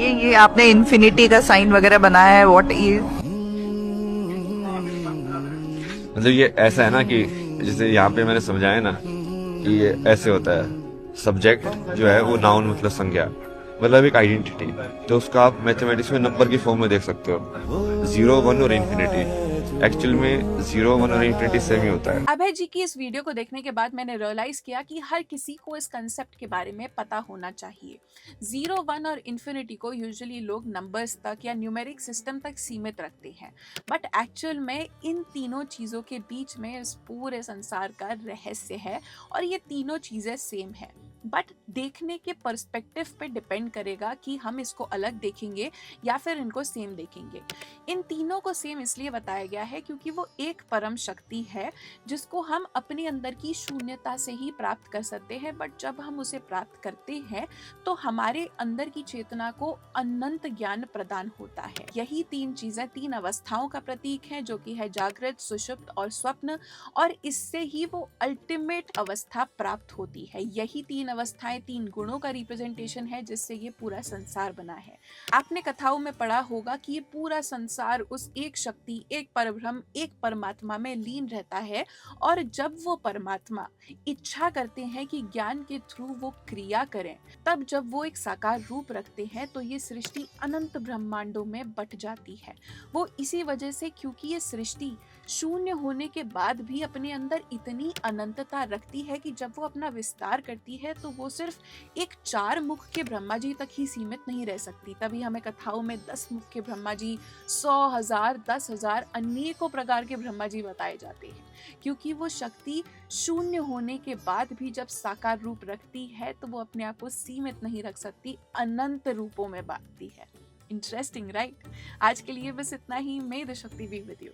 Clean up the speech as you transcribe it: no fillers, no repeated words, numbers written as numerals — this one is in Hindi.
ये आपने इन्फिनिटी का साइन वगैरह बनाया है, व्हाट इज? मतलब ये ऐसा है ना कि जैसे यहाँ पे मैंने समझाया ना कि ये ऐसे होता है। सब्जेक्ट जो है वो नाउन मतलब संज्ञा, मतलब एक आइडेंटिटी। तो उसका आप मैथमेटिक्स में नंबर की फॉर्म में देख सकते हो, 0 1 और इन्फिनिटी। एक्चुअल में 0 1 और इन्फिनिटी सेम ही होता है। अभय जी की इस वीडियो को देखने के बाद मैंने रियलाइज किया कि हर किसी को इस कंसेप्ट के बारे में पता होना चाहिए। 0 1 और इन्फिनिटी को यूजुअली लोग नंबर्स तक या न्यूमेरिक सिस्टम तक सीमित रखते हैं, बट एक्चुअल में इन तीनों चीज़ों के बीच में इस पूरे संसार का रहस्य है और ये तीनों चीज़ें सेम है। बट देखने के पर्सपेक्टिव पे डिपेंड करेगा कि हम इसको अलग देखेंगे या फिर इनको सेम देखेंगे। इन तीनों को सेम इसलिए बताया गया है क्योंकि वो एक परम शक्ति है जिसको हम अपने अंदर की शून्यता से ही प्राप्त कर सकते हैं, बट जब हम उसे प्राप्त करते हैं तो हमारे अंदर की चेतना को अनंत ज्ञान प्रदान होता है। यही तीन चीजें तीन अवस्थाओं का प्रतीक है, जो कि है जागृत, सुषुप्त और स्वप्न, और इससे ही वो अल्टीमेट अवस्था प्राप्त होती है। यही तीन अवस्थाएं तीन गुणों का रिप्रेजेंटेशन है जिससे ये पूरा संसार बना है। आपने कथाओं में पढ़ा होगा कि ये पूरा संसार उस एक शक्ति, एक परब्रह्म, एक परमात्मा में लीन रहता है, और जब वो परमात्मा इच्छा करते हैं कि ज्ञान के थ्रू वो क्रिया करें, तब जब वो एक साकार रूप रखते हैं तो ये सृष्टि अनंत ब्रह्मांडों में बट जाती है। वो इसी वजह से, क्योंकि ये सृष्टि शून्य होने के बाद भी अपने अंदर इतनी अनंतता रखती है कि जब वो अपना विस्तार करती है तो वो सिर्फ एक 4 मुख के ब्रह्मा जी तक ही सीमित नहीं रह सकती। तभी हमें कथाओं में 10 मुख के ब्रह्मा जी, 100,000, 10,000 अनेकों प्रकार के ब्रह्मा जी बताए जाते हैं, क्योंकि वो शक्ति शून्य होने के बाद भी जब साकार रूप रखती है तो वो अपने आप को सीमित नहीं रख सकती, अनंत रूपों में बांटती है। Interesting, right? आज के लिए बस इतना ही। मे द शक्ति बी विद यू।